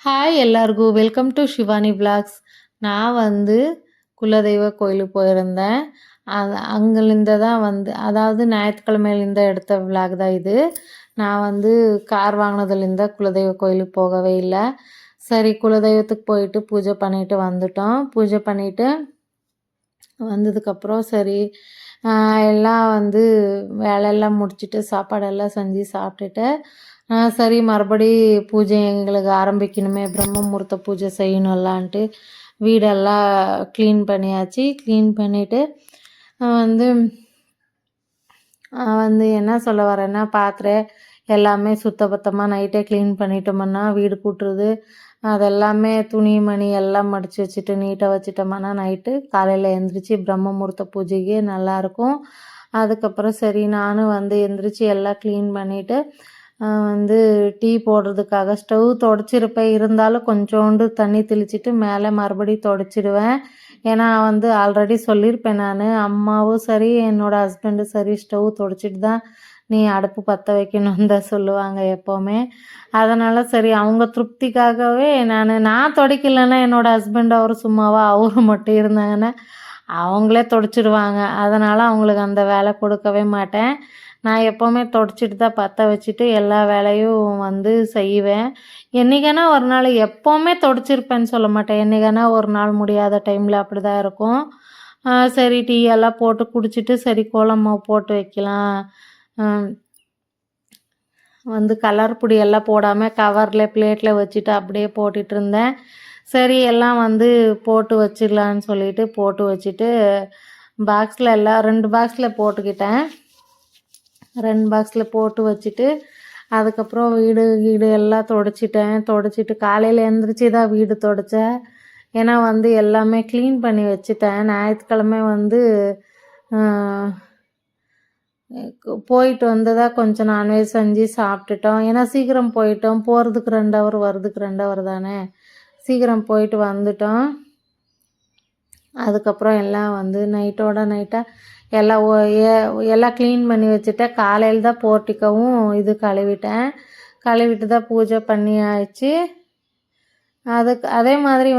Hi எல்லாருக்கும் welcome to Shivani vlogs. நான் குலதெய்வ கோயிலுக்கு போயிருந்தேன். அங்கேருந்து தான் அதாவது ஞாயிற்றுக்கிழமையிலேருந்து எடுத்த விலாக் தான் இது. நான் கார் வாங்கினதுலேருந்து குலதெய்வ கோயிலுக்கு போகவே இல்லை. சரி, குலதெய்வத்துக்கு போயிட்டு பூஜை பண்ணிட்டு வந்துட்டோம். பூஜை பண்ணிட்டு வந்ததுக்கப்புறம் சரி எல்லாம் வேலையெல்லாம் முடிச்சுட்டு சாப்பாடெல்லாம் செஞ்சு சாப்பிட்டுட்டு சரி மறுபடி பூஜை எங்களுக்கு ஆரம்பிக்கணுமே, பிரம்ம முகூர்த்த பூஜை செய்யணும்லான்ட்டு வீடெல்லாம் க்ளீன் பண்ணியாச்சு. க்ளீன் பண்ணிவிட்டு வந்து என்ன சொல்ல வரேன்னா, பாத்திரம் எல்லாமே சுத்தபத்தமாக நைட்டே க்ளீன் பண்ணிட்டோம்னா வீடு கூட்டுறது அதெல்லாமே துணி மணி எல்லாம் மடித்து வச்சுட்டு நீட்டாக வச்சுட்டோம்னா நைட்டு காலையில் எழுந்திரிச்சி பிரம்ம முகூர்த்த பூஜைக்கு நல்லாயிருக்கும். அதுக்கப்புறம் சரி நானும் எழுந்திரிச்சி எல்லாம் க்ளீன் பண்ணிவிட்டு டீ போடுறதுக்காக ஸ்டவ் தொடச்சிருப்பேன். இருந்தாலும் கொஞ்சோண்டு தண்ணி தெளிச்சிட்டு மேலே மறுபடியும் தொடச்சிடுவேன். ஏன்னா ஆல்ரெடி சொல்லியிருப்பேன் நான், அம்மாவும் சரி என்னோடய ஹஸ்பண்டும் சரி ஸ்டவ் தொடச்சிட்டு தான் நீ அடுப்பு பற்ற வைக்கணும்னு தான் சொல்லுவாங்க எப்போவுமே. அதனால் சரி அவங்க திருப்திக்காகவே நான் துடைக்கலைன்னா என்னோடய ஹஸ்பண்ட் அவர் சும்மாவா அவரு மட்டும் இருந்தாங்கன்னா அவங்களே துடைச்சிடுவாங்க. அதனால் அவங்களுக்கு அந்த வேலை கொடுக்கவே மாட்டேன். நான் எப்போவுமே துடைச்சிட்டு தான் பற்ற வச்சுட்டு எல்லா வேலையும் செய்வேன். என்றைக்கானா ஒரு நாள் எப்போவுமே துடைச்சிருப்பேன்னு சொல்ல மாட்டேன். என்றைக்கானா ஒரு நாள் முடியாத டைமில் அப்படி தான் இருக்கும். சரி டீ எல்லாம் போட்டு குடிச்சிட்டு சரி கோலம் மாவு போட்டு வைக்கலாம், கலர் பொடி எல்லாம் போடாமல் கவரில் பிளேட்டில் வச்சுட்டு அப்படியே போட்டுட்டு இருந்தேன். சரி எல்லாம் போட்டு வச்சிடலான்னு சொல்லிட்டு போட்டு வச்சுட்டு பாக்ஸில் எல்லாம் 2 பாக்ஸில் போட்டுக்கிட்டேன். 2 பாக்ஸில் போட்டு வச்சுட்டு அதுக்கப்புறம் வீடு எல்லாம் தொடச்சிட்டு காலையில் எழுந்திரிச்சி தான் வீடு தொடச்சேன். ஏன்னா எல்லாமே க்ளீன் பண்ணி வச்சுட்டேன். ஞாயிற்றுக்கிழமை போயிட்டு வந்ததாக கொஞ்சம் நான்வெஜ் செஞ்சு சாப்பிட்டுட்டோம். ஏன்னா சீக்கிரம் போயிட்டோம், போகிறதுக்கு 2 ஹவர் வர்றதுக்கு 2 ஹவர் தானே, சீக்கிரம் போயிட்டு வந்துட்டோம். அதுக்கப்புறம் எல்லாம் நைட்டோட நைட்டாக எல்லாம் க்ளீன் பண்ணி வச்சுட்டேன். காலையில் தான் போர்ட்டிக்கவும் கழுவிட்டு தான் பூஜை பண்ணி ஆயிடுச்சு. அதே மாதிரி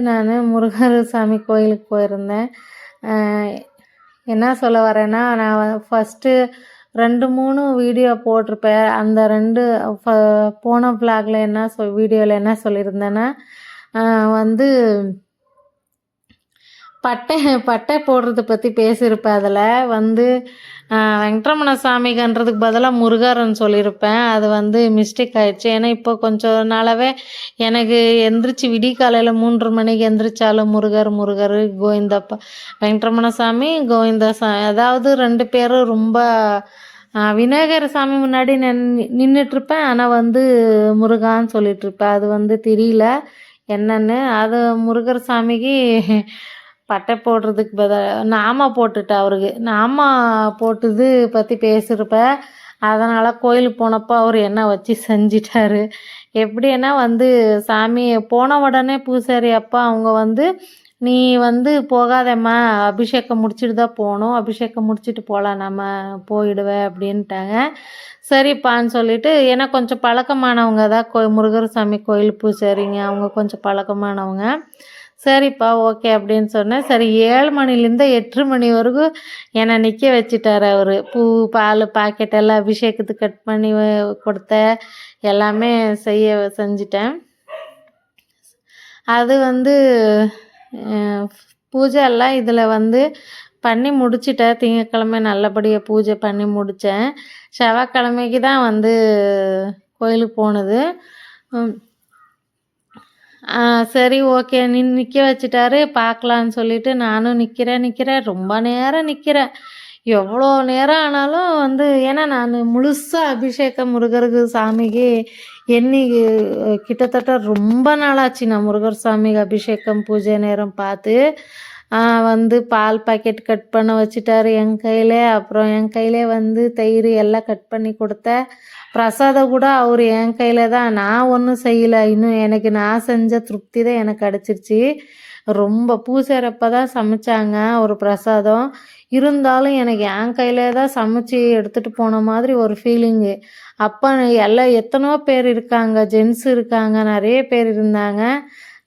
நான் முருகர் சாமி கோயிலுக்கு போயிருந்தேன். என்ன சொல்ல வரேன்னா, நான் ஃபஸ்ட்டு 2-3 வீடியோ போட்டிருப்பேன். அந்த 2 போன விலாகில் வீடியோவில் என்ன சொல்லியிருந்தேன்னா, பட்டை போடுறத பற்றி பேசியிருப்பேன். அதில் வெங்கட்ரமண சாமிகன்றதுக்கு பதிலாக முருகர்ன்னு சொல்லியிருப்பேன். அது மிஸ்டேக் ஆகிடுச்சு. ஏன்னா இப்போ கொஞ்சம் நாளாகவே எனக்கு எந்திரிச்சு விடிகாலையில் 3:30 மணிக்கு எந்திரிச்சாலும் முருகர் கோவிந்தப்பா, வெங்கட்ரமண சாமி கோவிந்தா சாமி, அதாவது 2 பேரும் ரொம்ப விநாயகர் சாமி முன்னாடி நின்றுட்டுருப்பேன். ஆனால் முருகான்னு சொல்லிகிட்ருப்பேன். அது தெரியல என்னன்னு. அது முருகர் சாமிக்கு பட்டை போடுறதுக்கு நாமா போட்டுட்டு அவருக்கு நாமா போட்டது பற்றி பேசியிருப்பேன். அதனால் கோயிலுக்கு போனப்போ அவர் என்ன வச்சு செஞ்சிட்டாரு. எப்படின்னா சாமி போன உடனே பூசாரி அப்பா அவங்க நீ போகாதம்மா, அபிஷேகம் முடிச்சுட்டு தான் போகணும், அபிஷேகம் முடிச்சுட்டு போகலாம், நம்ம போயிடுவேன் அப்படின்ட்டாங்க. சரிப்பான்னு சொல்லிவிட்டு, ஏன்னா கொஞ்சம் பழக்கமானவங்க தான் முருகர் சாமி கோயில் பூசாரிங்க, அவங்க கொஞ்சம் பழக்கமானவங்க. சரிப்பா ஓகே அப்படின்னு சொன்னேன். சரி 7 மணிலேருந்து 8 மணி வரைக்கும் என்னை நிற்க வச்சுட்டார் அவர். பூ பால் பாக்கெட் எல்லாம் அபிஷேகத்துக்கு கட் பண்ணி கொடுத்த எல்லாமே செஞ்சிட்டேன். அது பூஜை எல்லாம் இதில் பண்ணி முடிச்சிட்டேன். திங்கட்கிழமை நல்லபடியாக பூஜை பண்ணி முடித்தேன். செவ்வாய்க்கிழமைக்கு தான் கோயிலுக்கு போனது. சரி ஓகே நிற்க வச்சுட்டாரு, பார்க்கலான்னு சொல்லிவிட்டு நானும் நிற்கிறேன். ரொம்ப நேரம் நிற்கிறேன். எவ்வளோ நேரம் ஆனாலும் ஏன்னா நான் முழுசாக அபிஷேகம் முருகருக்கு சாமிக்கு கிட்டத்தட்ட ரொம்ப நாளாச்சு நான் முருகர் சாமிக்கு அபிஷேகம் பூஜை நேரம் பார்த்து. பால் பாக்கெட் கட் பண்ண வச்சுட்டாரு என் கையில். அப்புறம் என் கையிலே தயிர் எல்லாம் கட் பண்ணி கொடுத்தேன். பிரசாதம் கூட அவர் என் கையில் தான், நான் ஒன்றும் செய்யலை. இன்னும் எனக்கு நான் செஞ்ச திருப்தி தான் எனக்கு கிடச்சிருச்சு. ரொம்ப பூசாரப்போ தான் சமைச்சாங்க ஒரு பிரசாதம். இருந்தாலும் எனக்கு என் கையிலே தான் சமைச்சு எடுத்துகிட்டு போன மாதிரி ஒரு ஃபீலிங்கு. அப்போ எல்லாம் எத்தனையோ பேர் இருக்காங்க, ஜென்ஸ் இருக்காங்க, நிறைய பேர் இருந்தாங்க.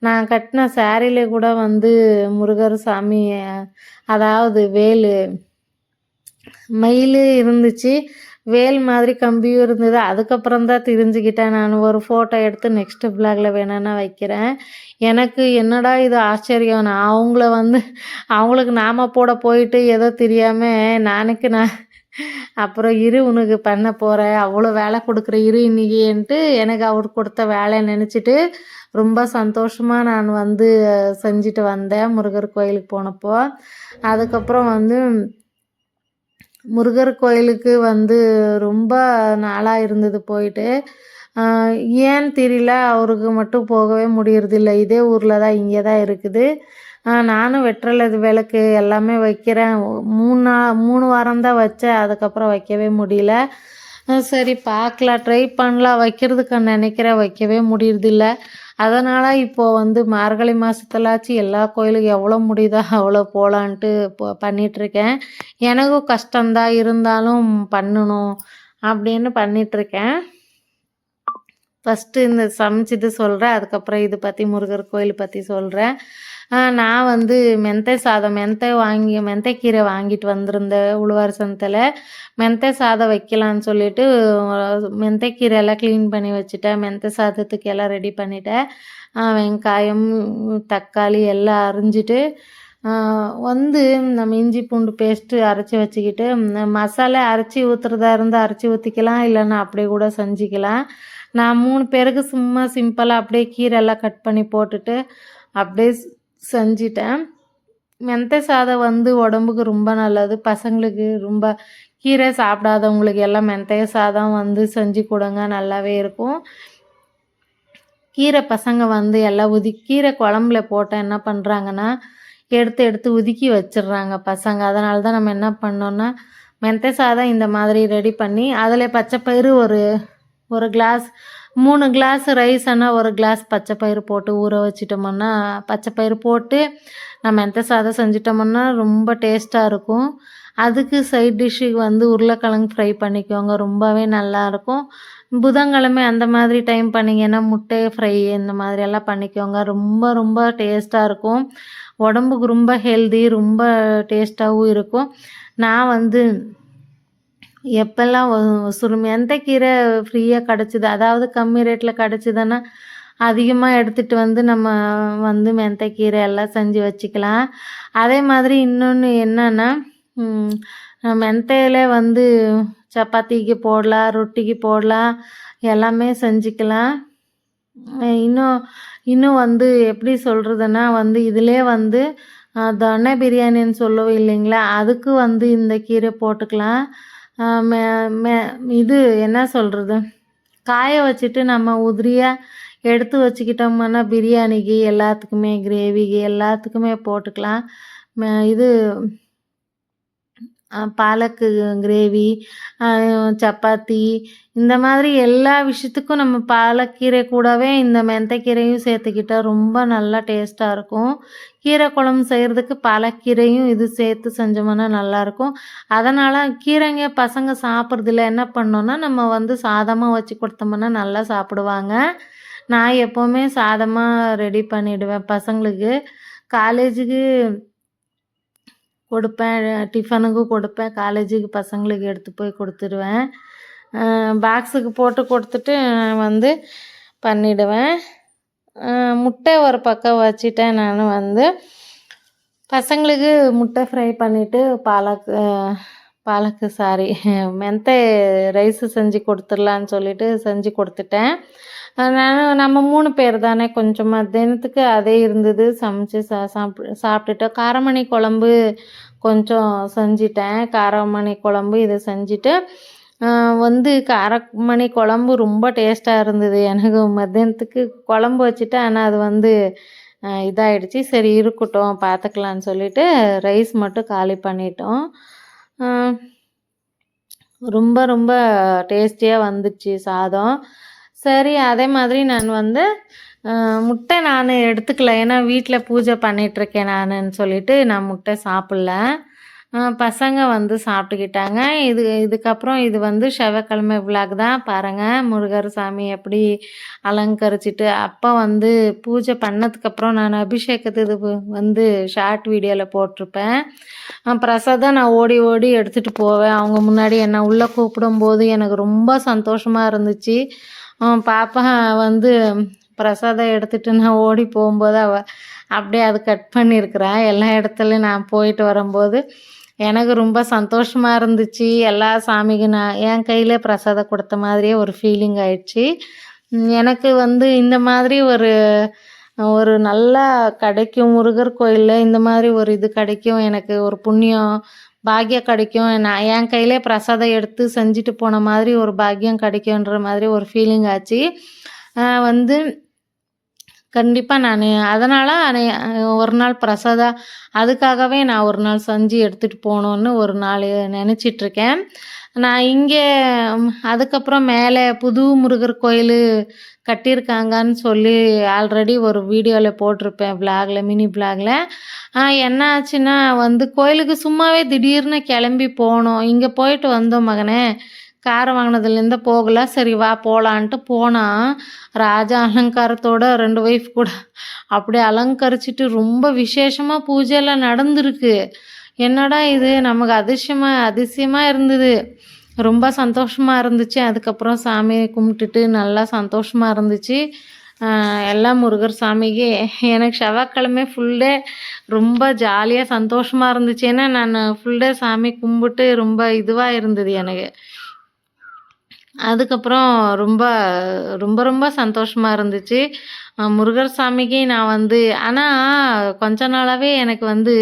நான் கட்டின சாரீலே கூட வந்து முருகர் சாமி, அதாவது வேலு மயில் இருந்துச்சு, வேல் மாதிரி கம்பியும் இருந்தது. அதுக்கப்புறம் தான் தெரிஞ்சுக்கிட்டேன். நான் ஒரு ஃபோட்டோ எடுத்து நெக்ஸ்ட் வ்ளாகில் வேணும்னா வைக்கிறேன். எனக்கு என்னடா இது ஆச்சரியம், நான் அவங்களுக்கு நாம போட போயிட்டு ஏதோ தெரியாமல் நான் அப்புறம் இரு உனக்கு பண்ண போகிறேன், அவ்வளோ வேலை கொடுக்குற இரு இன்னைக்குன்ட்டு எனக்கு அவர் கொடுத்த வேலையை நினச்சிட்டு ரொம்ப சந்தோஷமாக நான் வந்து செஞ்சுட்டு வந்தேன் முருகர் கோயிலுக்கு போனப்போ. அதுக்கப்புறம் வந்து முருகர் கோயிலுக்கு வந்து ரொம்ப நாளாக இருந்தது போயிட்டு. ஏன்னு தெரியல, அவருக்கு மட்டும் போகவே முடியறதில்ல. இதே ஊரில் தான், இங்கே தான் இருக்குது. நானும் வெற்றலை விளக்கு எல்லாமே வைக்கிறேன். 3 வாரம் தான் வச்சேன், அதுக்கப்புறம் வைக்கவே முடியல. சரி பார்க்கலாம், ட்ரை பண்ணலாம், வைக்கிறதுக்கு நினைக்கிறேன், வைக்கவே முடியறதில்ல. அதனால் இப்போது வந்து மார்கழி மாதத்துலாச்சும் எல்லா கோயிலுக்கும் எவ்வளோ முடியுதோ அவ்வளோ போகலான்ட்டு பண்ணிகிட்ருக்கேன். எனக்கும் கஷ்டம்தான், இருந்தாலும் பண்ணணும் அப்படின்னு பண்ணிகிட்ருக்கேன். ஃபஸ்ட்டு இந்த சமைச்சது சொல்கிறேன், அதுக்கப்புறம் இது பற்றி முருகர் கோயில் பற்றி சொல்கிறேன். நான் வந்து மெந்தைக்கீரை வாங்கிட்டு வந்திருந்தேன் உழுவார் சந்தையில். மெந்தை சாதம் வைக்கலான்னு சொல்லிட்டு மெந்தைக்கீரை எல்லாம் க்ளீன் பண்ணி வச்சுட்டேன். மெந்தை சாதத்துக்கு எல்லாம் ரெடி பண்ணிட்டேன். வெங்காயம், தக்காளி எல்லாம் அரிஞ்சிட்டு வந்து நம்ம இஞ்சி பூண்டு பேஸ்ட்டு அரைச்சி வச்சுக்கிட்டு, மசாலா அரைச்சி ஊற்றுறதா இருந்தால் அரைச்சி ஊற்றிக்கலாம், இல்லைன்னா அப்படியே கூட செஞ்சுக்கலாம். நான் 3 பேருக்கு சும்மா சிம்பிளாக அப்படியே கீரை எல்லாம் கட் பண்ணி போட்டுட்டு அப்படியே செஞ்சிட்டேன். மெந்தை சாதம் வந்து உடம்புக்கு ரொம்ப நல்லது. பசங்களுக்கு ரொம்ப கீரை சாப்பிடாதவங்களுக்கு எல்லாம் மெந்தைய சாதம் வந்து செஞ்சு கொடுங்க, நல்லாவே இருக்கும். கீரை பசங்க வந்து எல்லாம் கீரை குழம்புல போட்டால் என்ன பண்ணுறாங்கன்னா எடுத்து ஒதுக்கி வச்சிடுறாங்க பசங்க. அதனால தான் நம்ம என்ன பண்ணோன்னா மெந்தை சாதம் இந்த மாதிரி ரெடி பண்ணி அதில் பச்சைப்பயிறு ஒரு கிளாஸ், 3 கிளாஸ் ரைஸ்னா 1 கிளாஸ் பச்சைப்பயிறு போட்டு ஊற வச்சிட்டோம்னா, பச்சைப்பயிறு போட்டு நம்ம மெந்தை சாதம் செஞ்சிட்டோம்னா ரொம்ப டேஸ்ட்டாக இருக்கும். அதுக்கு சைட் டிஷ்ஷுக்கு வந்து உருளைக்கிழங்கு ஃப்ரை பண்ணிக்கோங்க, ரொம்பவே நல்லாயிருக்கும். புதன்கிழமை அந்த மாதிரி டைம் பண்ணிங்கன்னா முட்டை ஃப்ரை இந்த மாதிரியெல்லாம் பண்ணிக்கோங்க, ரொம்ப ரொம்ப டேஸ்ட்டாக இருக்கும். உடம்புக்கு ரொம்ப ஹெல்தி, ரொம்ப டேஸ்ட்டாகவும் இருக்கும். நான் வந்து எப்போல்லாம் மெந்தைக்கீரை ஃப்ரீயாக கிடச்சிது, அதாவது கம்மி ரேட்டில் கிடச்சிதுன்னா அதிகமாக எடுத்துகிட்டு வந்து நம்ம வந்து மெந்தைக்கீரை எல்லாம் செஞ்சு வச்சுக்கலாம். அதே மாதிரி இன்னொன்று என்னன்னா, மெந்தையில வந்து சப்பாத்திக்கு போடலாம், ரொட்டிக்கு போடலாம், எல்லாமே செஞ்சுக்கலாம். இன்னும் வந்து எப்படி சொல்கிறதுன்னா வந்து இதிலே வந்து தொன்னை பிரியாணின்னு சொல்லுவோம் இல்லைங்களா, அதுக்கு வந்து இந்த கீரை போட்டுக்கலாம். இது என்ன சொல்கிறது, காய வச்சுட்டு நம்ம உதிரியாக எடுத்து வச்சுக்கிட்டோம்னா பிரியாணிக்கு எல்லாத்துக்குமே, கிரேவிக்கு எல்லாத்துக்குமே போட்டுக்கலாம். இது பாலக்கு கிரேவி, சப்பாத்தி, இந்த மாதிரி எல்லா விஷயத்துக்கும் நம்ம பாலக்கீரை கூடவே இந்த மெந்தைக்கீரையும் சேர்த்துக்கிட்டால் ரொம்ப நல்லா டேஸ்ட்டாக இருக்கும். கீரை குழம்பு செய்கிறதுக்கு பாலக்கீரையும் இது சேர்த்து செஞ்சோம்னா நல்லாயிருக்கும். அதனால் கீரைங்க பசங்க சாப்பிட்றதில்ல, என்ன பண்ணோன்னா நம்ம வந்து சாதமாக வச்சு கொடுத்தோம்னா நல்லா சாப்பிடுவாங்க. நான் எப்போவுமே சாதமாக ரெடி பண்ணிவிடுவேன் பசங்களுக்கு. காலேஜுக்கு கொடுப்பேன், டிஃபனுக்கும் கொடுப்பேன், காலேஜுக்கு பசங்களுக்கு எடுத்து போய் கொடுத்துடுவேன். பாக்ஸுக்கு போட்டு கொடுத்துட்டு வந்து பண்ணிவிடுவேன். முட்டை ஒரு பக்கம் வச்சுட்டேன். நான் வந்து பசங்களுக்கு முட்டை ஃப்ரை பண்ணிவிட்டு பாலக்கு மெந்தை ரைஸு செஞ்சு கொடுத்துடலான்னு சொல்லிட்டு செஞ்சு கொடுத்துட்டேன். நம்ம 3 பேர் தானே, கொஞ்சம் மத்தியானத்துக்கு அதே இருந்தது, சமைச்சு சாப்பிட்டுட்டோம். காரமணி குழம்பு கொஞ்சம் செஞ்சிட்டேன். காரமணி குழம்பு இதை செஞ்சுட்டு வந்து காரமணி குழம்பு ரொம்ப டேஸ்ட்டாக இருந்தது. எனக்கு மத்தியானத்துக்கு குழம்பு வச்சுட்டேன், ஆனால் அது வந்து இதாகிடுச்சி. சரி இருக்கட்டும் பார்த்துக்கலான்னு சொல்லிவிட்டு ரைஸ் மட்டும் காலி பண்ணிட்டோம். ரொம்ப ரொம்ப டேஸ்டியாக வந்துச்சு சாதம். சரி, அதே மாதிரி நான் வந்து முட்டை எடுத்துக்கல, ஏன்னா வீட்டில் பூஜை பண்ணிகிட்ருக்கேன் நானுன்னு சொல்லிட்டு நான் முட்டை சாப்பிட்ல. பசங்க வந்து சாப்பிட்டுக்கிட்டாங்க. இதுக்கப்புறம் இது வந்து செவ்வாய்க்கிழமை விலாக் தான் பாருங்கள். முருகர் சாமி எப்படி அலங்கரிச்சிட்டு அப்போ வந்து பூஜை பண்ணதுக்கப்புறம் நான் அபிஷேகத்து இது வந்து ஷார்ட் வீடியோவில் போட்டிருப்பேன். பிரசாதம் நான் ஓடி ஓடி எடுத்துகிட்டு போவேன். அவங்க முன்னாடி என்னை உள்ளே கூப்பிடும்போது எனக்கு ரொம்ப சந்தோஷமாக இருந்துச்சு. பாப்பா வந்து பிரசாதம் எடுத்துகிட்டு நான் ஓடி போகும்போது அப்படியே அது கட் பண்ணியிருக்கிறேன். எல்லா இடத்துலையும் நான் போயிட்டு வரும்போது எனக்கு ரொம்ப சந்தோஷமாக இருந்துச்சு. எல்லா சாமிக்கு நான் என் கையிலே பிரசாதம் கொடுத்த மாதிரியே ஒரு ஃபீலிங் ஆயிடுச்சு. எனக்கு வந்து இந்த மாதிரி ஒரு நல்லா கிடைக்கும் முருகர் கோயிலில் இந்த மாதிரி ஒரு இது கிடைக்கும், எனக்கு ஒரு புண்ணியம் பாக்கியம் கிடைக்கும். நான் என் கையிலே பிரசாதம் எடுத்து செஞ்சுட்டு போன மாதிரி ஒரு பாக்கியம் கிடைக்குன்ற மாதிரி ஒரு ஃபீலிங் ஆச்சு. வந்து கண்டிப்பாக நான் அதனால் ஒரு நாள் பிரசாதம் அதுக்காகவே நான் ஒரு நாள் செஞ்சு எடுத்துகிட்டு போகணுன்னு ஒரு நாள் நினச்சிட்ருக்கேன். நான் இங்கே அதுக்கப்புறம் மேலே புது முருகர் கோயில் கட்டியிருக்காங்கன்னு சொல்லி ஆல்ரெடி ஒரு வீடியோவில் போட்டிருப்பேன், விலாகில், மினி விலாகில். என்ன ஆச்சுன்னா வந்து கோயிலுக்கு சும்மாவே திடீர்னு கிளம்பி போனோம். இங்கே போயிட்டு வந்தோம் மகனே, கார் வாங்கினதுலேருந்து போகல. சரி வா போகலான்ட்டு போனால் ராஜா அலங்காரத்தோட 2 ஒய்ஃப் கூட அப்படியே அலங்கரிச்சிட்டு ரொம்ப விசேஷமாக பூஜையெல்லாம் நடந்திருக்கு. என்னடா இது நமக்கு அதிசயமாக இருந்தது. ரொம்ப சந்தோஷமாக இருந்துச்சு. அதுக்கப்புறம் சாமியை கும்பிட்டுட்டு நல்லா சந்தோஷமாக இருந்துச்சு. எல்லாம் முருகர் சாமிக்கு. எனக்கு செவ்வாய்க்கிழமை ஃபுல் டே ரொம்ப ஜாலியாக சந்தோஷமாக இருந்துச்சு. ஏன்னா நான் ஃபுல் டே சாமி கும்பிட்டு ரொம்ப இதுவாக இருந்தது எனக்கு. அதுக்கப்புறம் ரொம்ப ரொம்ப ரொம்ப சந்தோஷமாக இருந்துச்சு. முருகர் சாமிக்கு நான் வந்து ஆனால் கொஞ்ச நாளாகவே எனக்கு வந்து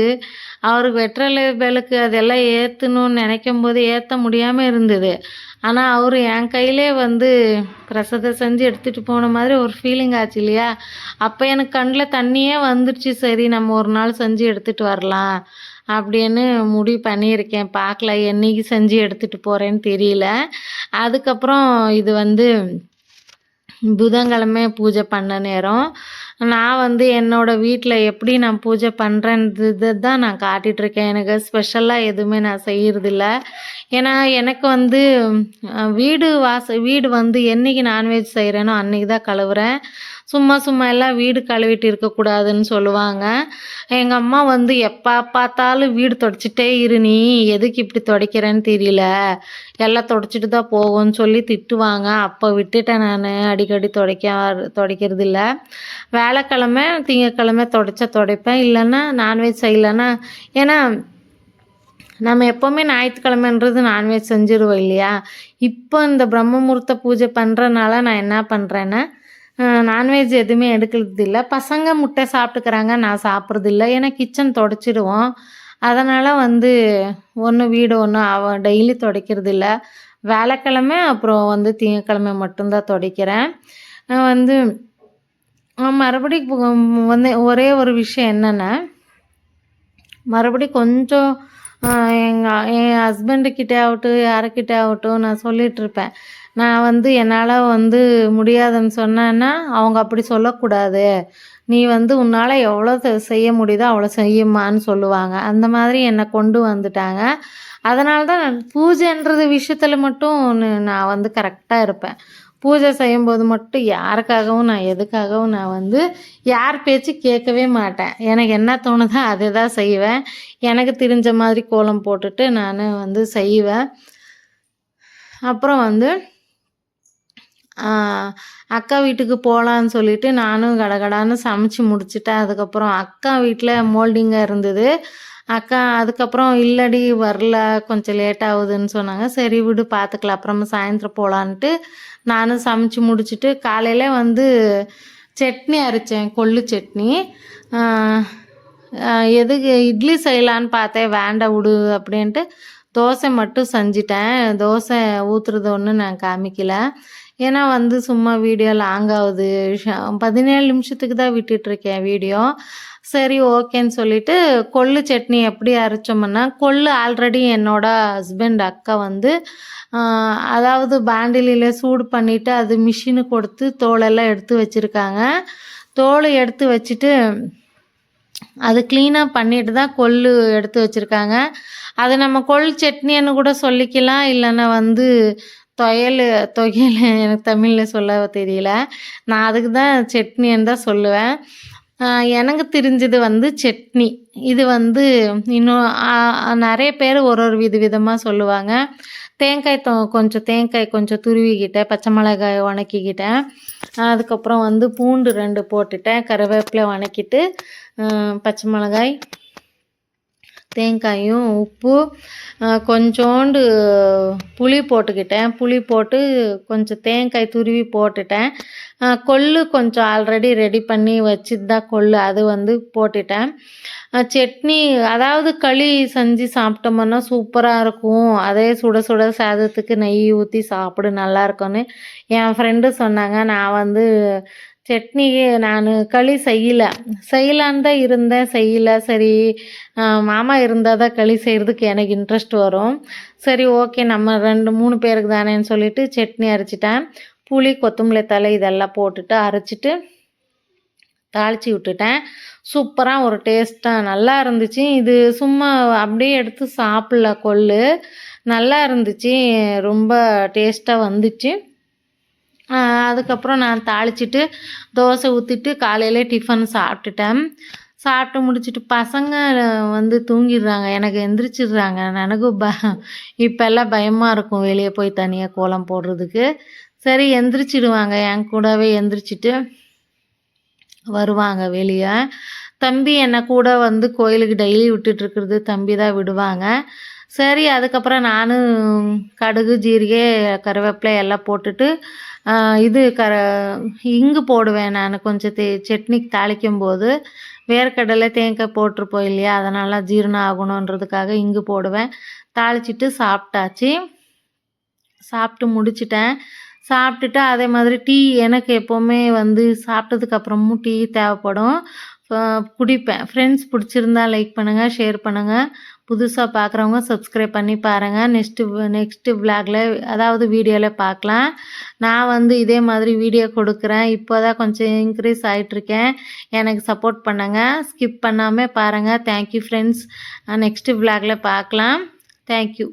அவருக்கு வெற்றிலை விளக்கு அதெல்லாம் ஏற்றணும்னு நினைக்கும் போது ஏற்ற முடியாமல் இருந்தது. ஆனால் அவர் என் கையிலே வந்து பிரசாதம் செஞ்சு எடுத்துகிட்டு போன மாதிரி ஒரு ஃபீலிங் ஆச்சு இல்லையா? அப்போ எனக்கு கண்ணில் தண்ணியே வந்துடுச்சு. சரி நம்ம ஒரு நாள் செஞ்சு எடுத்துகிட்டு வரலாம் அப்படின்னு முடிவு பண்ணியிருக்கேன். பார்க்கல என்னைக்கு செஞ்சு எடுத்துகிட்டு போகிறேன்னு தெரியல. அதுக்கப்புறம் இது வந்து புதன்கிழமை பூஜை பண்ண நேரம் நான் வந்து என்னோடய வீட்டில் எப்படி நான் பூஜை பண்ணுறேன்றது தான் நான் காட்டிகிட்ருக்கேன். எனக்கு ஸ்பெஷலாக எதுவுமே நான் செய்கிறதில்ல. ஏன்னா எனக்கு வந்து வீடு வந்து என்றைக்கு நான்வெஜ் செய்கிறேனோ அன்றைக்கி தான் கழுவுறேன். சும்மா எல்லாம் வீடு கழுவிட்டு இருக்கக்கூடாதுன்னு சொல்லுவாங்க. எங்கள் அம்மா வந்து எப்போ பார்த்தாலும் வீடு தொடச்சிட்டே இரு, நீ எதுக்கு இப்படி துடைக்கிறேன்னு தெரியல, எல்லாம் தொடச்சிட்டு தான் போகும்னு சொல்லி திட்டுவாங்க. அப்போ விட்டுட்டேன் நான் அடிக்கடி துடைக்கிறது இல்லை. வியாழக்கிழமை திங்கக்கிழமை துடைப்பேன். இல்லைன்னா நான்வெஜ் செய்யலைன்னா, ஏன்னா நம்ம எப்போவுமே ஞாயிற்றுக்கிழமைன்றது நான்வெஜ் செஞ்சுருவோம் இல்லையா? இப்போ இந்த பிரம்ம முகூர்த்த பூஜை பண்ணுறனால நான் என்ன பண்ணுறேன்னா நான்வெஜ் எதுவுமே எடுக்கிறது இல்லை. பசங்க முட்டை சாப்பிட்டுக்கிறாங்க, நான் சாப்பிட்றதில்ல. ஏன்னா கிச்சன் துடைச்சிடுவோம். அதனால் வந்து வீடு டெய்லி துடைக்கிறது இல்லை. வியாழக்கிழமை அப்புறம் வந்து திங்கக்கிழமை மட்டும்தான் துடைக்கிறேன். வந்து மறுபடியும் வந்து ஒரே ஒரு விஷயம் என்னென்னா, மறுபடியும் கொஞ்சம் என் ஹஸ்பண்டுக்கிட்டே ஆகட்டும் யாருக்கிட்டே ஆகட்டும் நான் சொல்லிகிட்ருப்பேன். நான் வந்து என்னால் வந்து முடியாதுன்னு சொன்னேன்னா அவங்க அப்படி சொல்லக்கூடாது, நீ வந்து உன்னால் எவ்வளோ செய்ய முடியுதோ அவ்வளோ செய்யுமான்னு சொல்லுவாங்க. அந்த மாதிரி என்னை கொண்டு வந்துட்டாங்க. அதனால தான் நான் பூஜைன்றது விஷயத்தில் மட்டும் நான் வந்து கரெக்டாக இருப்பேன். பூஜை செய்யும்போது மட்டும் யாருக்காகவும் நான் எதுக்காகவும் நான் வந்து யார் பேச்சு கேட்கவே மாட்டேன். எனக்கு என்ன தோணுதோ அதை தான் செய்வேன். எனக்கு தெரிஞ்ச மாதிரி கோலம் போட்டுட்டு நான் வந்து செய்வேன். அப்புறம் வந்து அக்கா வீட்டுக்கு போகலான்னு சொல்லிவிட்டு நானும் கடகடான்னு சமைச்சி முடிச்சுட்டேன். அதுக்கப்புறம் அக்கா வீட்டில் மோல்டிங்காக இருந்தது. அக்கா அதுக்கப்புறம் இல்லடி வரல, கொஞ்சம் லேட் ஆகுதுன்னு சொன்னாங்க. சரி விடு பார்த்துக்கலாம், அப்புறமா சாயந்தரம் போகலான்ட்டு நானும் சமைச்சி முடிச்சுட்டு காலையில் வந்து சட்னி அரைச்சேன், கொள்ளு சட்னி. எதுக்கு இட்லி செய்யலான்னு பார்த்தேன், வேண்டாம் விடு அப்படின்ட்டு தோசை மட்டும் செஞ்சிட்டேன். தோசை ஊற்றுறது ஒன்றும் நான் காமிக்கல. ஏன்னா வந்து சும்மா வீடியோ லாங் ஆகுது. 17 நிமிஷத்துக்கு தான் விட்டுட்ருக்கேன் வீடியோ. சரி ஓகேன்னு சொல்லிவிட்டு கொள்ளு சட்னி எப்படி அரைச்சோம்னா, கொள்ளு ஆல்ரெடி என்னோடய ஹஸ்பண்ட் அக்கா வந்து அதாவது பாண்டிலியில் சூடு பண்ணிவிட்டு அது மிஷினு கொடுத்து தோலெல்லாம் எடுத்து வச்சுருக்காங்க. தோல் எடுத்து வச்சுட்டு அது க்ளீனாக பண்ணிட்டு தான் கொள்ளு எடுத்து வச்சுருக்காங்க. அது நம்ம கொள் சட்னின்னு கூட சொல்லிக்கலாம். இல்லைன்னா வந்து தொயல் தொகையல் எனக்கு தமிழில் சொல்ல தெரியல. நான் அதுக்கு தான் சட்னின்னு தான் சொல்லுவேன். எனக்கு தெரிஞ்சது வந்து சட்னி. இது வந்து இன்னும் நிறைய பேர் ஒரு ஒரு விதமாக சொல்லுவாங்க. தேங்காய் கொஞ்சம் துருவிக்கிட்டேன், பச்சை மிளகாய் வணக்கிக்கிட்டேன், அதுக்கப்புறம் வந்து பூண்டு 2 போட்டுட்டேன், கருவேப்பிலை வணக்கிட்டு, பச்சை மிளகாய், தேங்காயும், உப்பு, கொஞ்சோண்டு புளி போட்டுக்கிட்டேன். புளி போட்டு கொஞ்சம் தேங்காய் துருவி போட்டுட்டேன். கொள்ளு கொஞ்சம் ஆல்ரெடி ரெடி பண்ணி வச்சுட்டு தான் கொள்ளு, அது வந்து போட்டுட்டேன். சட்னி அதாவது களி செஞ்சு சாப்பிட்டோம்னா சூப்பராக இருக்கும். அதே சுட சுட சாதத்துக்கு நெய் ஊற்றி சாப்பிடு நல்லா இருக்கும்னு என் ஃப்ரெண்டு சொன்னாங்க. நான் வந்து சட்னிக்கு நான் களி செய்யலான்னு தான் இருந்தேன், செய்யலை. சரி மாமா இருந்தால் தான் களி செய்கிறதுக்கு எனக்கு இன்ட்ரெஸ்ட் வரும். சரி ஓகே நம்ம 2-3 பேருக்கு தானேன்னு சொல்லிட்டு சட்னி அரைச்சிட்டேன். புளி, கொத்தமல்லி தழை இதெல்லாம் போட்டுட்டு அரைச்சிட்டு தாளித்து விட்டுட்டேன். சூப்பராக ஒரு டேஸ்ட்டாக நல்லா இருந்துச்சு. இது சும்மா அப்படியே எடுத்து சாப்பிடல கொள்ளு, நல்லா இருந்துச்சு, ரொம்ப டேஸ்ட்டாக வந்துச்சு. அதுக்கப்புறம் நான் தாளிச்சிட்டு தோசை ஊற்றிட்டு காலையிலே டிஃபன் சாப்பிட்டுட்டேன். சாப்பிட்டு முடிச்சுட்டு பசங்க வந்து தூங்கிடுறாங்க, எனக்கு எந்திரிச்சிடுறாங்க. எனக்கும் இப்போல்லாம் பயமாக இருக்கும் வெளியே போய் தனியாக கோலம் போடுறதுக்கு. சரி எந்திரிச்சிடுவாங்க, என் கூடவே எந்திரிச்சிட்டு வருவாங்க வெளியே. தம்பி என்னை கூட வந்து கோயிலுக்கு டெய்லி விட்டுட்டுருக்குறது தம்பி தான் விடுவாங்க. சரி அதுக்கப்புறம் நானும் கடுகு, ஜீரகை, கருவேப்பிலை எல்லாம் போட்டுட்டு இது இங்கு போடுவேன் நான் கொஞ்சம் சட்னிக்கு தாளிக்கும் போது. வேர்க்கடலை, தேங்காய் போட்டிருப்போம் இல்லையா, அதனால் ஜீரணம் ஆகணுன்றதுக்காக இங்கு போடுவேன். தாளிச்சிட்டு சாப்பிட்டாச்சு. சாப்பிட்டு முடிச்சிட்டேன். சாப்பிட்டுட்டு அதே மாதிரி டீ எனக்கு எப்போவுமே வந்து சாப்பிட்டதுக்கப்புறமும் டீ தேவைப்படும், குடிப்பேன். ஃப்ரெண்ட்ஸ் பிடிச்சிருந்தா லைக் பண்ணுங்கள், ஷேர் பண்ணுங்கள். புதுசாக பார்க்குறவங்க சப்ஸ்கிரைப் பண்ணி பாருங்கள். நெக்ஸ்ட்டு விளாகில் அதாவது வீடியோவில் பார்க்கலாம். நான் வந்து இதே மாதிரி வீடியோ கொடுக்குறேன். இப்போ தான் கொஞ்சம் இன்க்ரீஸ் ஆகிட்ருக்கேன், எனக்கு சப்போர்ட் பண்ணுங்கள், ஸ்கிப் பண்ணாமல் பாருங்கள். Thank you friends. நெக்ஸ்ட்டு விளாகில் பார்க்கலாம். தேங்க்யூ.